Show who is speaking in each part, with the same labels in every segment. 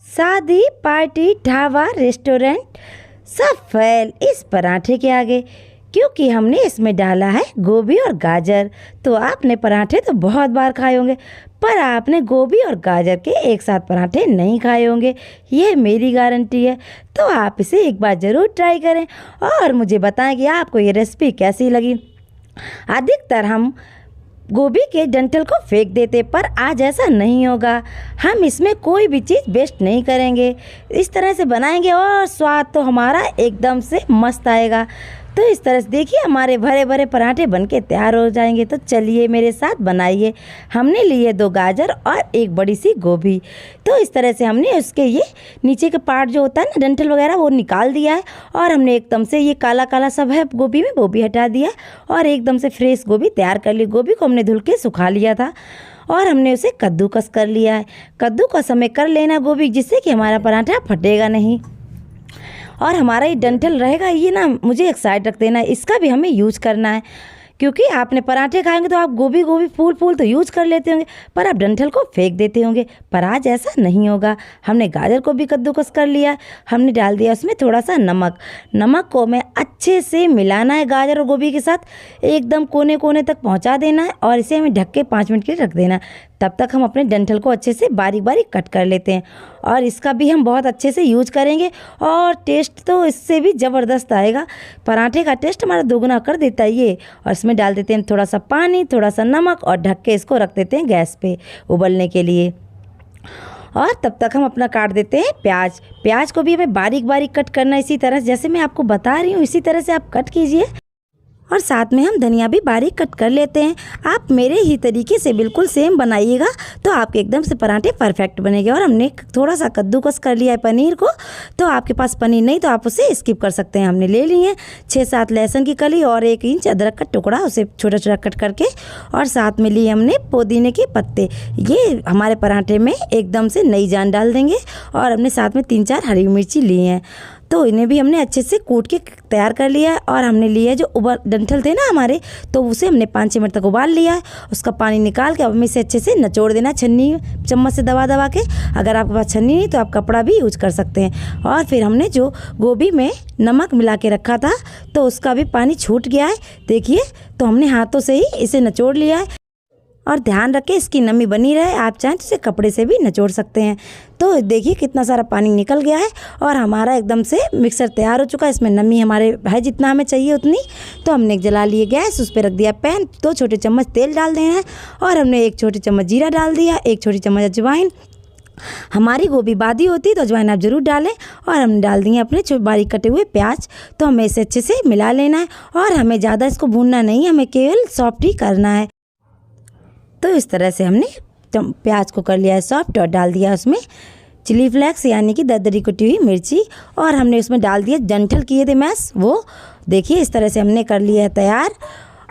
Speaker 1: शादी, party, dhaba, restaurant सब fail इस पराठे के आगे, क्योंकि हमने इसमें डाला है गोभी और गाजर। तो आपने पराठे तो बहुत बार खाए होंगे, पर आपने गोभी और गाजर के एक साथ पराठे नहीं खाए होंगे, ये मेरी गारंटी है। तो आप इसे एक बार ज़रूर ट्राई करें और मुझे बताएं कि आपको ये रेसिपी कैसी लगी। अधिकतर हम गोभी के डंठल को फेंक देते, पर आज ऐसा नहीं होगा। हम इसमें कोई भी चीज़ वेस्ट नहीं करेंगे, इस तरह से बनाएंगे और स्वाद तो हमारा एकदम से मस्त आएगा। तो इस तरह से देखिए हमारे भरे भरे पराठे बनके तैयार हो जाएंगे। तो चलिए मेरे साथ बनाइए। हमने लिए 2 गाजर और एक बड़ी सी गोभी। तो इस तरह से हमने उसके ये नीचे के पार्ट जो होता है ना, डंठल वगैरह, वो निकाल दिया है और हमने एकदम से ये काला काला सब है गोभी में, वो भी हटा दिया और एकदम से फ्रेश गोभी तैयार कर ली। गोभी को हमने धुल के सुखा लिया था और हमने उसे कद्दूकस कर लिया है। कद्दूकस हमें कर लेना गोभी, जिससे कि हमारा पराठा फटेगा नहीं और हमारा ये डंठल रहेगा, ये ना मुझे एक साइड रख देना है, इसका भी हमें यूज करना है। क्योंकि आपने पराठे खाएंगे तो आप गोभी फूल तो यूज कर लेते होंगे, पर आप डंठल को फेंक देते होंगे। पर आज ऐसा नहीं होगा। हमने गाजर को भी कद्दूकस कर लिया, हमने डाल दिया उसमें थोड़ा सा नमक। नमक को हमें अच्छे से मिलाना है गाजर और गोभी के साथ, एकदम कोने कोने तक पहुंचा देना है और इसे हमें ढक के 5 मिनट के लिए रख देना है। तब तक हम अपने डंठल को अच्छे से बारीक बारीक कट कर लेते हैं और इसका भी हम बहुत अच्छे से यूज करेंगे और टेस्ट तो इससे भी ज़बरदस्त आएगा। पराठे का टेस्ट हमारा दोगुना कर देता है ये। और इसमें डाल देते हैं थोड़ा सा पानी, थोड़ा सा नमक और ढक के इसको रख देते हैं गैस पे उबलने के लिए। और तब तक हम अपना काट देते हैं प्याज। प्याज को भी हमें बारीक बारीक कट करना है, इसी तरह जैसे मैं आपको बता रही हूँ इसी तरह से आप कट कीजिए। और साथ में हम धनिया भी बारीक कट कर लेते हैं। आप मेरे ही तरीके से बिल्कुल सेम बनाइएगा तो आपके एकदम से पराठे परफेक्ट बनेंगे। और हमने थोड़ा सा कद्दूकस कर लिया है पनीर को, तो आपके पास पनीर नहीं तो आप उसे स्किप कर सकते हैं। हमने ले लिए 6-7 लहसुन की कली और 1 इंच अदरक का टुकड़ा, उसे छोटा छोटा कट करके, और साथ में लिए हमने पुदीने के पत्ते। ये हमारे पराठे में एकदम से नई जान डाल देंगे। और हमने साथ में 3-4 हरी मिर्ची ली हैं, तो इन्हें भी हमने अच्छे से कूट के तैयार कर लिया है। और हमने लिया है जो डंठल थे ना हमारे, तो उसे हमने 5-6 मिनट तक उबाल लिया है। उसका पानी निकाल के अब हमें इसे अच्छे से निचोड़ देना, छन्नी चम्मच से दबा दबा के। अगर आपके पास छन्नी नहीं तो आप कपड़ा भी यूज कर सकते हैं। और फिर हमने जो गोभी में नमक मिला के रखा था तो उसका भी पानी छूट गया है, देखिए। तो हमने हाथों से ही इसे निचोड़ लिया है और ध्यान रखें इसकी नमी बनी रहे। आप चाहें तो इसे कपड़े से भी निचोड़ सकते हैं। तो देखिए कितना सारा पानी निकल गया है और हमारा एकदम से मिक्सर तैयार हो चुका है। इसमें नमी हमारे है जितना हमें चाहिए उतनी। तो हमने जला लिए गैस, उस पर रख दिया पैन, 2 छोटे चम्मच तेल डाल देना है और हमने 1 छोटी चम्मच जीरा डाल दिया, 1 छोटी चम्मच अजवाइन। हमारी गोभी बादी होती है तो अजवाइन आप ज़रूर डालें। और हमने डाल दिए अपने बारीक कटे हुए प्याज। तो हमें इसे अच्छे से मिला लेना है और हमें ज़्यादा इसको भूनना नहीं, हमें केवल सॉफ्ट ही करना है। तो इस तरह से हमने प्याज को कर लिया है सॉफ्ट और डाल दिया उसमें चिली फ्लेक्स यानी कि दरदरी कुटी हुई मिर्ची। और हमने उसमें डाल दिया डंठल किए थे मैश, वो देखिए इस तरह से हमने कर लिया है तैयार।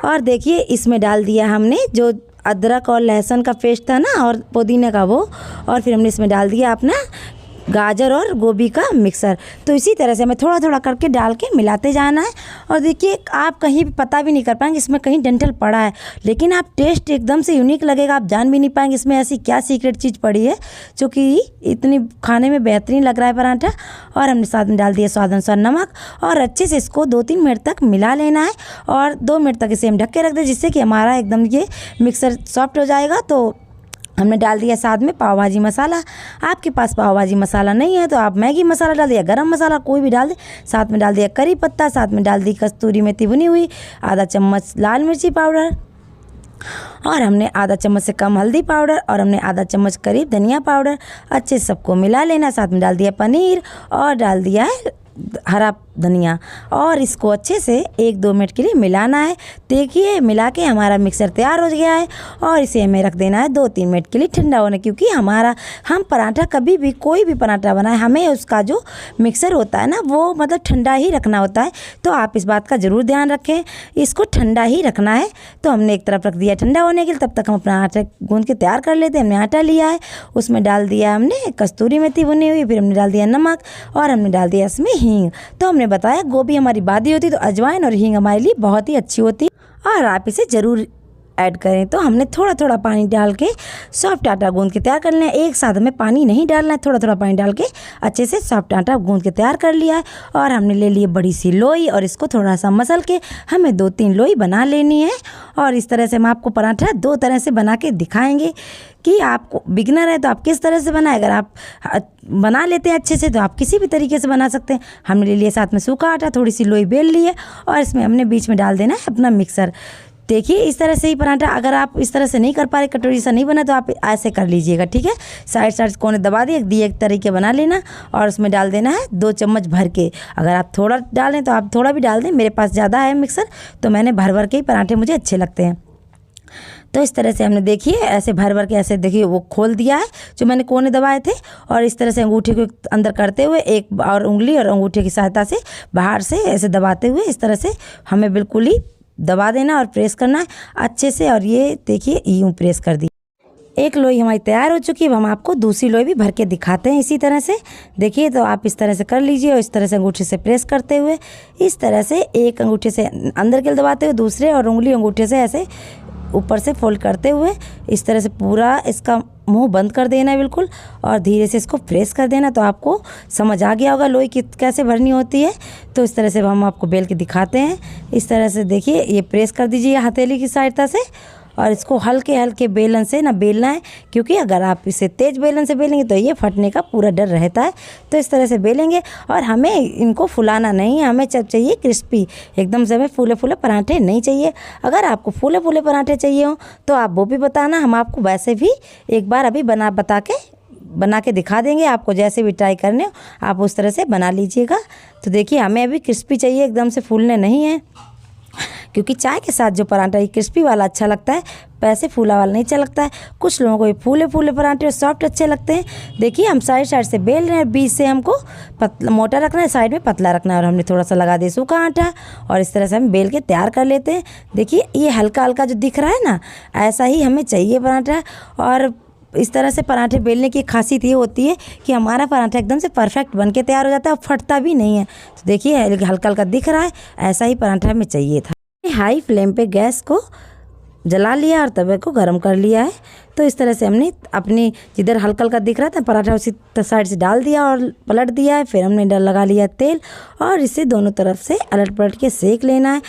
Speaker 1: और देखिए इसमें डाल दिया हमने जो अदरक और लहसुन का पेस्ट था ना और पुदीने का वो, और फिर हमने इसमें डाल दिया अपना गाजर और गोभी का मिक्सर। तो इसी तरह से हमें थोड़ा थोड़ा करके डाल के मिलाते जाना है। और देखिए आप कहीं भी पता भी नहीं कर पाएंगे इसमें कहीं डंठल पड़ा है, लेकिन आप टेस्ट एकदम से यूनिक लगेगा। आप जान भी नहीं पाएंगे इसमें ऐसी क्या सीक्रेट चीज़ पड़ी है जो कि इतनी खाने में बेहतरीन लग रहा है पराठा। और हमने साथ में डाल दिया स्वाद अनुसार नमक और अच्छे से इसको 2-3 मिनट तक मिला लेना है। और 2 मिनट तक इसे हम ढक के रख दें, जिससे कि हमारा एकदम ये मिक्सर सॉफ्ट हो जाएगा। तो हमने डाल दिया साथ में पाव भाजी मसाला। आपके पास पाव भाजी मसाला नहीं है तो आप मैगी मसाला डाल दिया, गरम मसाला कोई भी डाल दें। साथ में डाल दिया करी पत्ता, साथ में डाल दी कस्तूरी मेथी भुनी हुई, आधा चम्मच लाल मिर्ची पाउडर, और हमने आधा चम्मच से कम हल्दी पाउडर, और हमने आधा चम्मच करीब धनिया पाउडर। अच्छे से सबको मिला लेना। साथ में डाल दिया पनीर और डाल दिया है हरा धनिया और इसको अच्छे से 1-2 मिनट के लिए मिलाना है। देखिए मिला के हमारा मिक्सर तैयार हो गया है और इसे हमें रख देना है 2-3 मिनट के लिए ठंडा होने। क्योंकि हम पराठा कभी भी कोई भी पराठा बनाए हमें उसका जो मिक्सर होता है ना वो मतलब ठंडा ही रखना होता है। तो आप इस बात का ज़रूर ध्यान रखें, इसको ठंडा ही रखना है। तो हमने एक तरफ रख दिया ठंडा होने के लिए, तब तक हम अपना आटा गूंद के तैयार कर लेते हैं। हमने आटा लिया है, उसमें डाल दिया हमने कस्तूरी मेथी भुनी हुई, फिर हमने डाल दिया नमक और हमने डाल दिया इसमें हींग। तो हमने बताया गोभी हमारी बादी होती तो अजवाइन और हींग हमारे लिए बहुत ही अच्छी होती है और आप इसे ज़रूर ऐड करें। तो हमने थोड़ा थोड़ा पानी डाल के सॉफ्ट आटा गूंद के तैयार कर लेना है। एक साथ हमें पानी नहीं डालना है, थोड़ा थोड़ा पानी डाल के अच्छे से सॉफ्ट आटा गूंद के तैयार कर लिया है। और हमने ले लिए बड़ी सी लोई और इसको थोड़ा सा मसल के हमें 2-3 लोई बना लेनी है। और इस तरह से हम आपको पराठा 2 तरह से बना के दिखाएंगे कि आपको बिगनर है तो आप किस तरह से बनाएं। अगर आप बना लेते हैं अच्छे से तो आप किसी भी तरीके से बना सकते हैं। हमने ले लिया साथ में सूखा आटा, थोड़ी सी लोई बेल ली है और इसमें हमने बीच में डाल देना है अपना मिक्सर। देखिए इस तरह से ही पराठा, अगर आप इस तरह से नहीं कर पा रहे, कटोरी सा नहीं बना, तो आप ऐसे कर लीजिएगा, ठीक है। साइड कोने दबा दिए एक तरीके बना लेना और उसमें डाल देना है 2 चम्मच भर के। अगर आप थोड़ा डालें तो आप थोड़ा भी डाल दें, मेरे पास ज़्यादा है मिक्सर तो मैंने भर के ही पराठे मुझे अच्छे लगते हैं। तो इस तरह से हमने देखिए ऐसे भर के ऐसे देखिए वो खोल दिया है जो मैंने कोने दबाए थे। और इस तरह से अंगूठे को अंदर करते हुए एक और उंगली और अंगूठे की सहायता से बाहर से ऐसे दबाते हुए इस तरह से हमें बिल्कुल ही दबा देना और प्रेस करना है अच्छे से। और ये देखिए यूँ प्रेस कर दी। एक लोई हमारी तैयार हो चुकी है। अब हम आपको दूसरी लोई भी भर के दिखाते हैं इसी तरह से। देखिए तो आप इस तरह से कर लीजिए और इस तरह से अंगूठे से प्रेस करते हुए इस तरह से एक अंगूठे से अंदर के दबाते हुए दूसरे और उंगली अंगूठे से ऐसे ऊपर से फोल्ड करते हुए इस तरह से पूरा इसका मुंह बंद कर देना है बिल्कुल और धीरे से इसको प्रेस कर देना। तो आपको समझ आ गया होगा लोई कैसे भरनी होती है। तो इस तरह से हम आपको बेल के दिखाते हैं। इस तरह से देखिए ये प्रेस कर दीजिए हथेली की सहायता से और इसको हल्के हल्के बेलन से ना बेलना है, क्योंकि अगर आप इसे तेज़ बेलन से बेलेंगे तो ये फटने का पूरा डर रहता है। तो इस तरह से बेलेंगे और हमें इनको फुलाना नहीं है, हमें चाहिए क्रिस्पी, एकदम से हमें फूले फूले पराठे नहीं चाहिए। अगर आपको फूले फूले पराठे चाहिए हो तो आप वो भी बताना, हम आपको वैसे भी एक बार अभी बना के दिखा देंगे। आपको जैसे भी ट्राई करने हो आप उस तरह से बना लीजिएगा। तो देखिए हमें अभी क्रिस्पी चाहिए, एकदम से फूलने नहीं है, क्योंकि चाय के साथ जो पराठा ये क्रिस्पी वाला अच्छा लगता है, वैसे फूला वाला नहीं अच्छा लगता है। कुछ लोगों को ये फूले फूले पराठे और सॉफ्ट अच्छे लगते हैं। देखिए हम साइड से बेल रहे हैं, बीच से हमको मोटा रखना है, साइड में पतला रखना है। और हमने थोड़ा सा लगा दिया सूखा आटा और इस तरह से हम बेल के तैयार कर लेते हैं। देखिए ये हल्का हल्का जो दिख रहा है ना, ऐसा ही हमें चाहिए पराठा। और इस तरह से पराठे बेलने की खासियत ये होती है कि हमारा पराठा एकदम से परफेक्ट बन के तैयार हो जाता है और फटता भी नहीं है। तो देखिए हल्का हल्का दिख रहा है, ऐसा ही पराठा हमें चाहिए था। हाई फ्लेम पे गैस को जला लिया और तवे को गर्म कर लिया है। तो इस तरह से हमने अपनी जिधर हल्का हल्का दिख रहा था पराठा उसी साइड से डाल दिया और पलट दिया है। फिर हमने लगा लिया तेल और इसे दोनों तरफ से अलट पलट के सेक लेना है।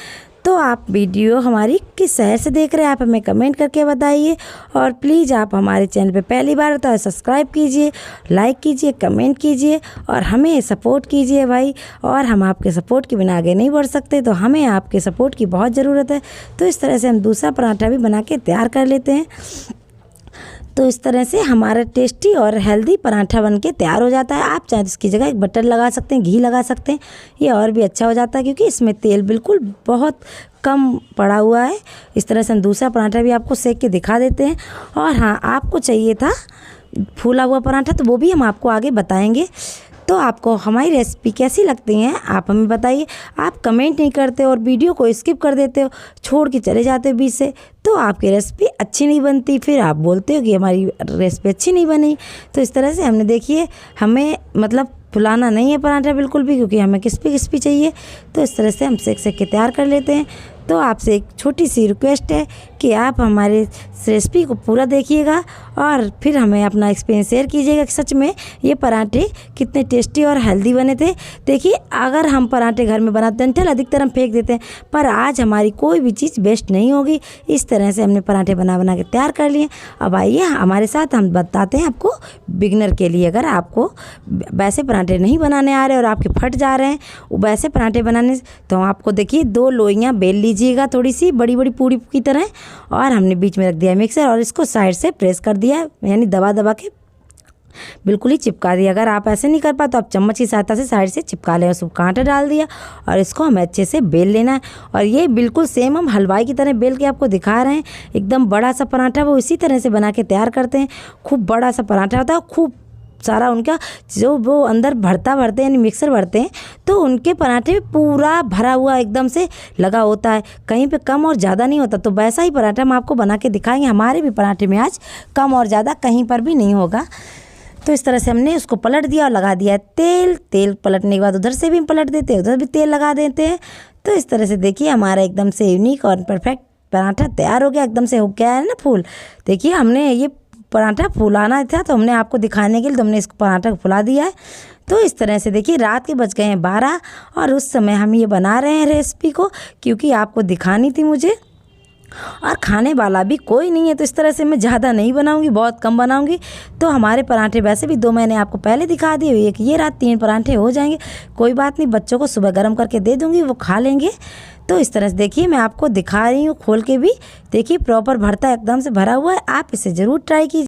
Speaker 1: तो आप वीडियो हमारी किस शहर से देख रहे हैं आप हमें कमेंट करके बताइए। और प्लीज़ आप हमारे चैनल पे पहली बार होता है सब्सक्राइब कीजिए, लाइक कीजिए, कमेंट कीजिए और हमें सपोर्ट कीजिए भाई। और हम आपके सपोर्ट के बिना आगे नहीं बढ़ सकते, तो हमें आपके सपोर्ट की बहुत ज़रूरत है। तो इस तरह से हम दूसरा पराठा भी बना के तैयार कर लेते हैं। तो इस तरह से हमारा टेस्टी और हेल्दी पराठा बनके तैयार हो जाता है। आप चाहे तो इसकी जगह एक बटर लगा सकते हैं, घी लगा सकते हैं, ये और भी अच्छा हो जाता है, क्योंकि इसमें तेल बिल्कुल बहुत कम पड़ा हुआ है। इस तरह से हम दूसरा पराठा भी आपको सेक के दिखा देते हैं। और हाँ, आपको चाहिए था फूला हुआ पराठा तो वो भी हम आपको आगे बताएंगे। तो आपको हमारी रेसिपी कैसी लगती हैं आप हमें बताइए। आप कमेंट नहीं करते और वीडियो को स्किप कर देते हो, छोड़ के चले जाते हो बीच से, तो आपकी रेसिपी अच्छी नहीं बनती। फिर आप बोलते हो कि हमारी रेसिपी अच्छी नहीं बनी। तो इस तरह से हमने देखिए हमें मतलब फुलाना नहीं है पराठा बिल्कुल भी, क्योंकि हमें क्रिस्पी चाहिए। तो इस तरह से हम सेक के तैयार कर लेते हैं। तो आपसे एक छोटी सी रिक्वेस्ट है कि आप हमारे रेसिपी को पूरा देखिएगा और फिर हमें अपना एक्सपीरियंस शेयर कीजिएगा कि सच में ये पराठे कितने टेस्टी और हेल्दी बने थे। देखिए अगर हम पराठे घर में बनाते हैं चल अधिकतर हम फेंक देते हैं, पर आज हमारी कोई भी चीज़ वेस्ट नहीं होगी। इस तरह से हमने पराठे बना के तैयार कर लिए। अब आइए हमारे साथ, हम बताते हैं आपको बिगनर के लिए। अगर आपको वैसे पराठे नहीं बनाने आ रहे और आपके फट जा रहे हैं वैसे पराठे बनाने, तो आपको देखिए 2 लोइयाँ बेल लीजिएगा, थोड़ी सी बड़ी बड़ी पूड़ी की तरह। और हमने बीच में रख दिया मिक्सर और इसको साइड से प्रेस कर दिया, यानी दबा के बिल्कुल ही चिपका दिया। अगर आप ऐसे नहीं कर पाए तो आप चम्मच की सहायता से साइड से चिपका लें। उसको कांटा डाल दिया और इसको हमें अच्छे से बेल लेना है। और ये बिल्कुल सेम हम हलवाई की तरह बेल के आपको दिखा रहे हैं। एकदम बड़ा सा पराठा वो इसी तरह से बना के तैयार करते हैं। खूब बड़ा सा पराठा होता है, खूब सारा उनका जो वो अंदर भरते हैं यानी मिक्सर भरते हैं, तो उनके पराठे में पूरा भरा हुआ एकदम से लगा होता है, कहीं पे कम और ज़्यादा नहीं होता। तो वैसा ही पराठा हम आपको बना के दिखाएंगे। हमारे भी पराठे में आज कम और ज़्यादा कहीं पर भी नहीं होगा। तो इस तरह से हमने उसको पलट दिया और लगा दिया तेल पलटने के बाद उधर से भी हम पलट देते हैं, उधर भी तेल लगा देते हैं। तो इस तरह से देखिए हमारा एकदम से यूनिक और परफेक्ट पराठा तैयार हो गया, एकदम से हो गया है ना फूल। देखिए हमने ये पराठा फुलाना था तो हमने आपको दिखाने के लिए तुमने इस पराठा को फुला दिया है। तो इस तरह से देखिए रात के बज गए हैं 12 और उस समय हम ये बना रहे हैं रेसिपी को, क्योंकि आपको दिखानी थी मुझे और खाने वाला भी कोई नहीं है। तो इस तरह से मैं ज़्यादा नहीं बनाऊंगी, बहुत कम बनाऊंगी। तो हमारे पराठे वैसे भी 2 मैंने आपको पहले दिखा दिए, एक ये रात 3 पराठे हो जाएंगे। कोई बात नहीं, बच्चों को सुबह गर्म करके दे दूंगी, वो खा लेंगे। तो इस तरह से देखिए मैं आपको दिखा रही हूँ खोल के भी। देखिए प्रॉपर भरता एकदम से भरा हुआ है। आप इसे ज़रूर ट्राई कीजिए।